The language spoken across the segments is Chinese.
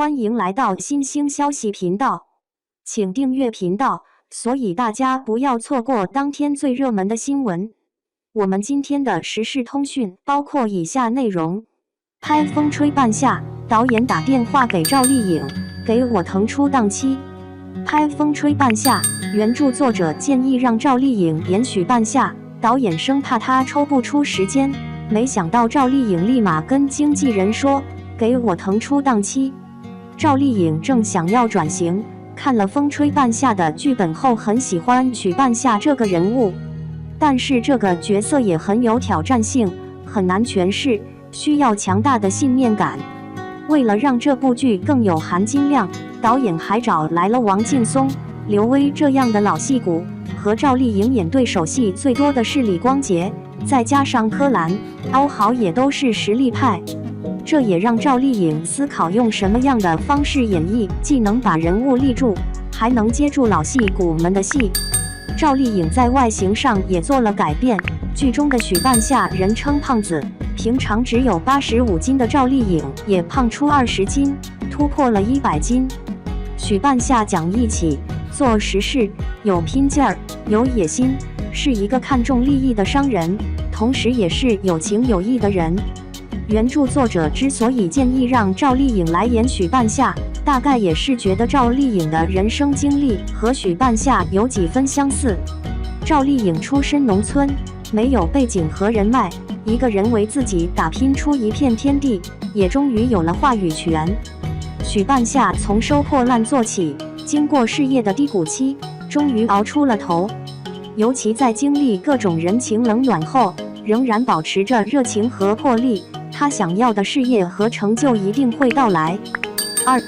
欢迎来到新兴消息频道，请订阅频道，所以大家不要错过当天最热门的新闻。我们今天的时事通讯包括以下内容：拍《风吹半夏》，导演打电话给赵丽颖，给我腾出档期。拍《风吹半夏》，原著作者建议让赵丽颖演许半夏，导演生怕她抽不出时间，没想到赵丽颖立马跟经纪人说，给我腾出档期。赵丽颖正想要转型，看了《风吹半夏》的剧本后，很喜欢许半夏这个人物，但是这个角色也很有挑战性，很难诠释，需要强大的信念感。为了让这部剧更有含金量，导演还找来了王劲松、刘威这样的老戏骨，和赵丽颖演对手戏最多的是李光洁，再加上柯蓝、欧豪也都是实力派。这也让赵丽颖思考用什么样的方式演绎，既能把人物立住，还能接住老戏骨们的戏。赵丽颖在外形上也做了改变，剧中的许半夏人称胖子，平常只有85斤的赵丽颖也胖出20斤，突破了100斤。许半夏讲义气，做实事，有拼劲儿，有野心，是一个看重利益的商人，同时也是有情有义的人。原著作者之所以建议让赵丽颖来演许半夏，大概也是觉得赵丽颖的人生经历和许半夏有几分相似。赵丽颖出身农村，没有背景和人脉，一个人为自己打拼出一片天地，也终于有了话语权。许半夏从收破烂做起，经过事业的低谷期，终于熬出了头。尤其在经历各种人情冷暖后，仍然保持着热情和魄力，他想要的事业和成就一定会到来。2.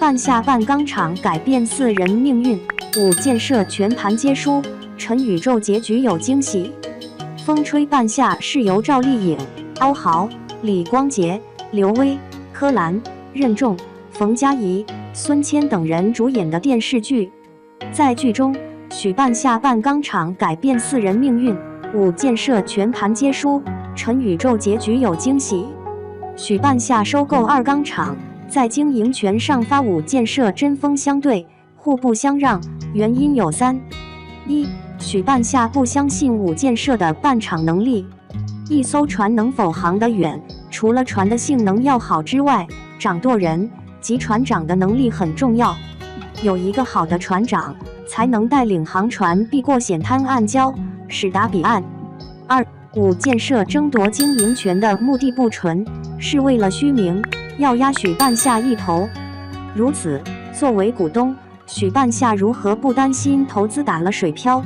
半夏半钢厂改变4人命运，5建设全盘皆输，陈宇宙结局有惊喜。风吹半夏是由赵丽颖、欧豪、李光洁、刘威、柯蓝、任重、冯嘉怡、孙谦等人主演的电视剧。在剧中，许半夏半钢厂改变4人命运，5建设全盘皆输，陈宇宙结局有惊喜。许半夏收购2钢厂，在经营权上发5建设针锋相对，互不相让，原因有3： 1. 许半夏不相信5建设的办厂能力。一艘船能否航得远，除了船的性能要好之外，掌舵人及船长的能力很重要。有一个好的船长，才能带领航船避过险滩暗礁，驶达彼岸。2. 5建设争夺经营权的目的不纯，是为了虚名，要压许半夏一头。如此，作为股东，许半夏如何不担心投资打了水漂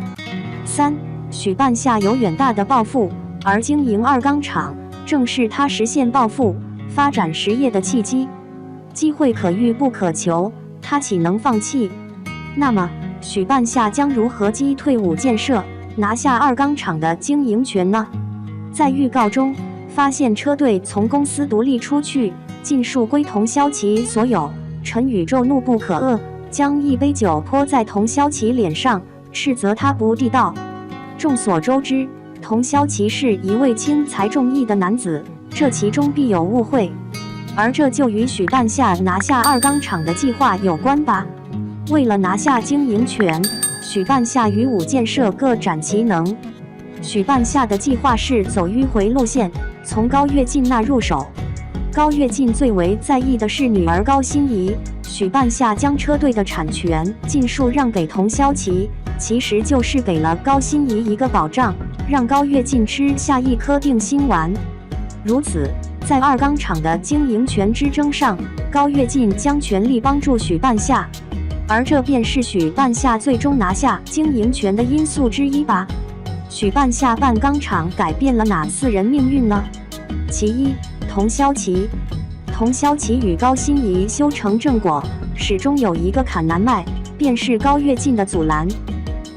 ？3. 许半夏有远大的抱负，而经营2钢厂正是他实现抱负、发展实业的契机。机会可遇不可求，他岂能放弃？那么，许半夏将如何击退5建设，拿下2钢厂的经营权呢？在预告中，发现车队从公司独立出去，尽数归佟潇琪所有。陈宇宙怒不可遏，将一杯酒泼在佟潇琪脸上，斥责他不地道。众所周知，佟潇琪是一位轻财重义的男子，这其中必有误会，而这就与许半夏拿下2钢厂的计划有关吧。为了拿下经营权，许半夏与5建设各展其能。许半夏的计划是走迂回路线，从高跃进那入手。高跃进最为在意的是女儿高欣怡，许半夏将车队的产权尽数让给佟潇琪，其实就是给了高欣怡一个保障，让高跃进吃下一颗定心丸。如此，在2钢厂的经营权之争上，高跃进将全力帮助许半夏，而这便是许半夏最终拿下经营权的因素之一吧。许半夏半钢厂改变了哪4人命运呢？其一，佟潇琪。佟潇琪与高欣怡修成正果，始终有一个坎难迈，便是高跃进的阻拦。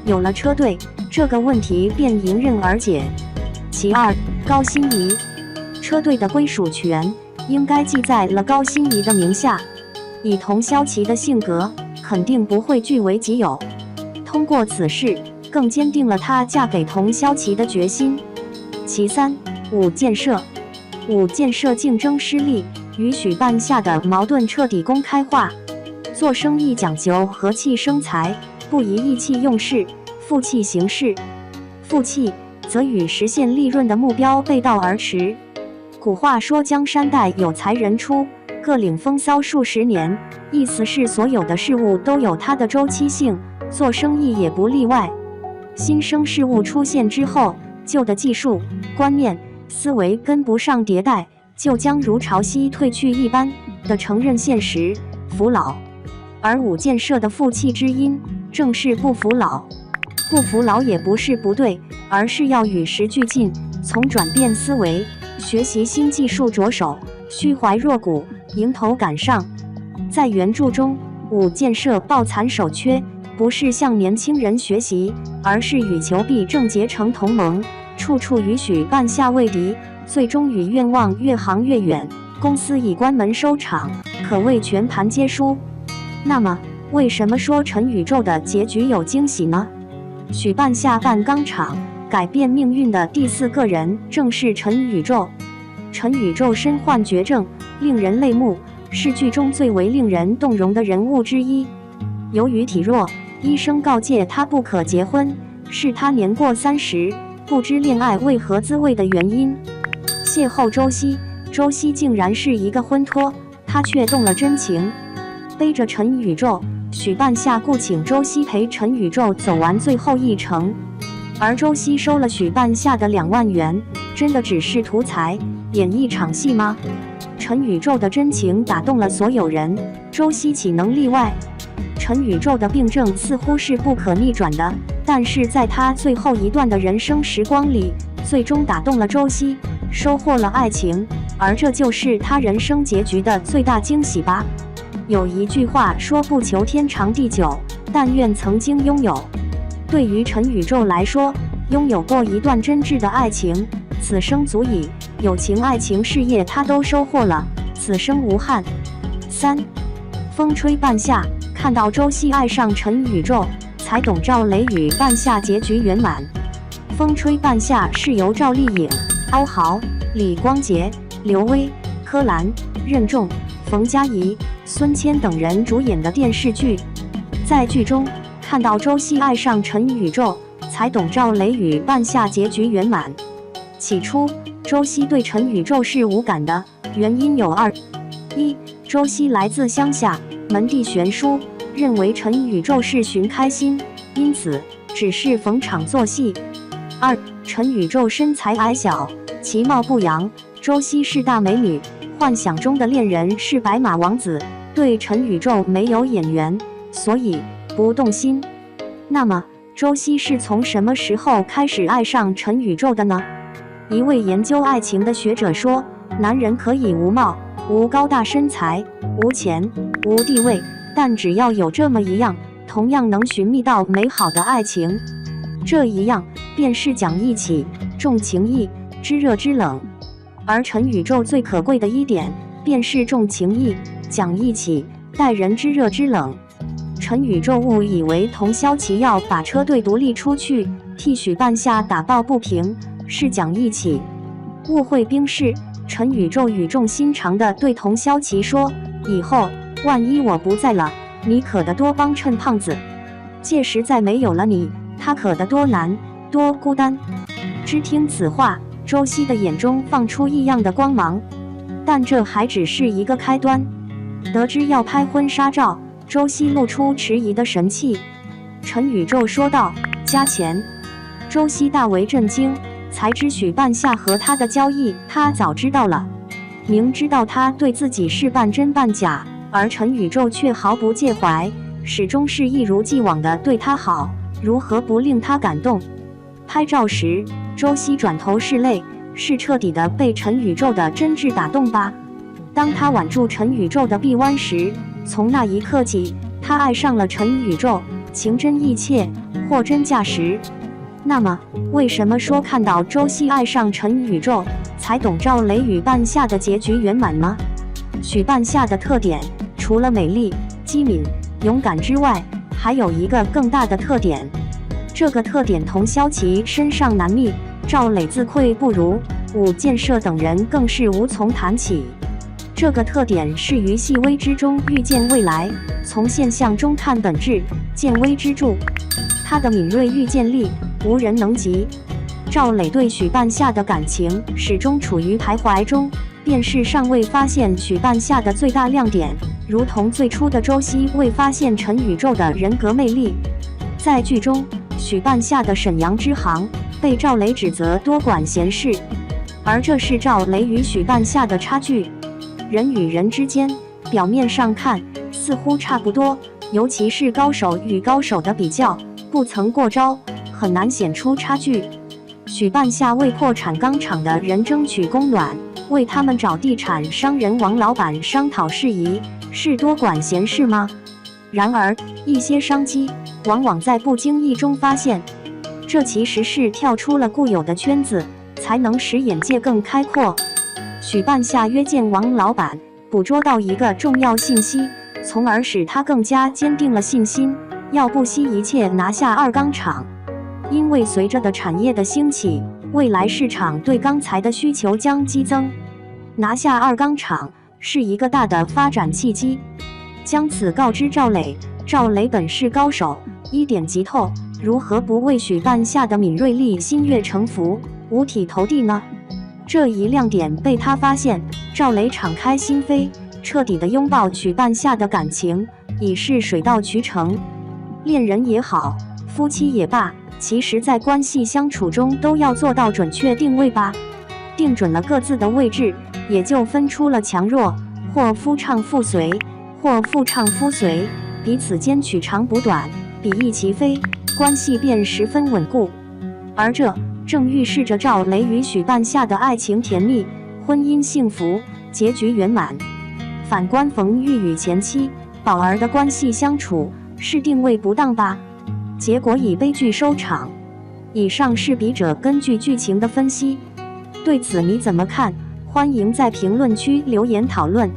有了车队，这个问题便迎刃而解。其二，高欣怡。车队的归属权应该记在了高欣怡的名下，以佟潇琪的性格，肯定不会据为己有。通过此事，更坚定了她嫁给佟潇琪的决心。其三，5建设。5建设竞争失利，与许半夏的矛盾彻底公开化。做生意讲究和气生财，不宜意气用事，负气行事。负气则与实现利润的目标背道而驰。古话说江山代有才人出，各领风骚数十年，意思是所有的事物都有它的周期性，做生意也不例外。新生事物出现之后，旧的技术、观念、思维跟不上迭代，就将如潮汐退去一般的承认现实，服老。而五建设的负气之音，正是不服老。不服老也不是不对，而是要与时俱进，从转变思维、学习新技术着手，虚怀若谷，迎头赶上。在原著中，五建设抱残守缺，不是向年轻人学习，而是与裘碧正结成同盟，处处与许半夏为敌，最终与愿望越行越远，公司以关门收场，可谓全盘皆输。那么，为什么说陈宇宙的结局有惊喜呢？许半夏办钢厂，改变命运的第四个人正是陈宇宙。陈宇宙身患绝症，令人泪目，是剧中最为令人动容的人物之一。由于体弱，医生告诫他不可结婚，是他年过30，不知恋爱为何滋味的原因。邂逅周熙，周熙竟然是一个婚托，他却动了真情，背着陈宇宙。许半夏雇请周熙陪陈宇宙走完最后一程，而周熙收了许半夏的2万元，真的只是图财，演一场戏吗？陈宇宙的真情打动了所有人，周熙岂能例外？陈宇宙的病症似乎是不可逆转的，但是在他最后一段的人生时光里，最终打动了周熙，收获了爱情，而这就是他人生结局的最大惊喜吧。有一句话说不求天长地久，但愿曾经拥有。对于陈宇宙来说，拥有过一段真挚的爱情，此生足矣，友情、爱情、事业他都收获了，此生无憾。3. 风吹半夏，看到周熙爱上陈宇宙，才懂赵雷与半夏结局圆满。风吹半夏是由赵丽颖、欧豪、李光洁、刘威、柯蓝、任重、冯嘉怡、孙谦等人主演的电视剧。在剧中看到周熙爱上陈宇宙，才懂赵雷与半夏结局圆满。起初周熙对陈宇宙是无感的，原因有2： 1. 周熙来自乡下，门第悬殊，认为陈宇宙是寻开心，因此只是逢场作戏。2. 陈宇宙身材矮小，其貌不扬，周熙是大美女，幻想中的恋人是白马王子，对陈宇宙没有眼缘，所以不动心。那么周熙是从什么时候开始爱上陈宇宙的呢？一位研究爱情的学者说，男人可以无貌、无高大身材、无钱、无地位，但只要有这么一样，同样能寻觅到美好的爱情。这一样便是讲义气、重情义、知热知冷。而陈宇宙最可贵的一点，便是重情义、讲义气、待人知热知冷。陈宇宙误以为童萧齐要把车队独立出去，替许半夏打抱不平，是讲义气。误会冰释，陈宇宙语重心长地对童萧齐说：“以后万一我不在了，你可得多帮衬胖子。届时再没有了你，他可得多难，多孤单。”只听此话，周熙的眼中放出异样的光芒。但这还只是一个开端。得知要拍婚纱照，周熙露出迟疑的神气。陈宇宙说道：“加钱。”周熙大为震惊，才知许半夏和他的交易，他早知道了。明知道他对自己是半真半假，而陈宇宙却毫不介怀，始终是一如既往的对他好，如何不令他感动？拍照时，周熙转头是泪，是彻底的被陈宇宙的真挚打动吧。当他挽住陈宇宙的臂弯时，从那一刻起，他爱上了陈宇宙，情真意切，货真价实。那么，为什么说看到周熙爱上陈宇宙，才懂赵雷与半夏的结局圆满吗？许半夏的特点，除了美丽、机敏、勇敢之外，还有一个更大的特点。这个特点同萧齐身上难觅，赵磊自愧不如，武建设等人更是无从谈起。这个特点是于细微之中预见未来，从现象中看本质，见微知著。他的敏锐预见力无人能及。赵磊对许半夏的感情始终处于徘徊中，便是尚未发现许半夏的最大亮点，如同最初的周希未发现陈宇宙的人格魅力。在剧中，许半夏的沈阳支行被赵磊指责多管闲事，而这是赵磊与许半夏的差距。人与人之间，表面上看似乎差不多，尤其是高手与高手的比较，不曾过招，很难显出差距。许半夏为破产钢厂的人争取供暖，为他们找地产商人王老板商讨事宜，是多管闲事吗？然而，一些商机往往在不经意中发现，这其实是跳出了固有的圈子，才能使眼界更开阔。许半夏约见王老板，捕捉到一个重要信息，从而使他更加坚定了信心，要不惜一切拿下二钢厂。因为随着的产业的兴起，未来市场对钢材的需求将激增，拿下二钢厂是一个大的发展契机。将此告知赵磊，赵磊本是高手，一点即透，如何不为许半夏的敏锐力心悦诚服，五体投地呢？这一亮点被他发现，赵磊敞开心扉，彻底的拥抱许半夏的感情，已是水到渠成。恋人也好，夫妻也罢，其实在关系相处中都要做到准确定位吧。定准了各自的位置，也就分出了强弱，或夫唱妇随，或妇唱夫随，彼此间取长补短，比翼齐飞，关系便十分稳固。而这正预示着赵磊与许半夏的爱情甜蜜，婚姻幸福，结局圆满。反观冯玉与前妻宝儿的关系相处，是定位不当吧？结果以悲剧收场。以上是笔者根据剧情的分析，对此你怎么看？欢迎在评论区留言讨论。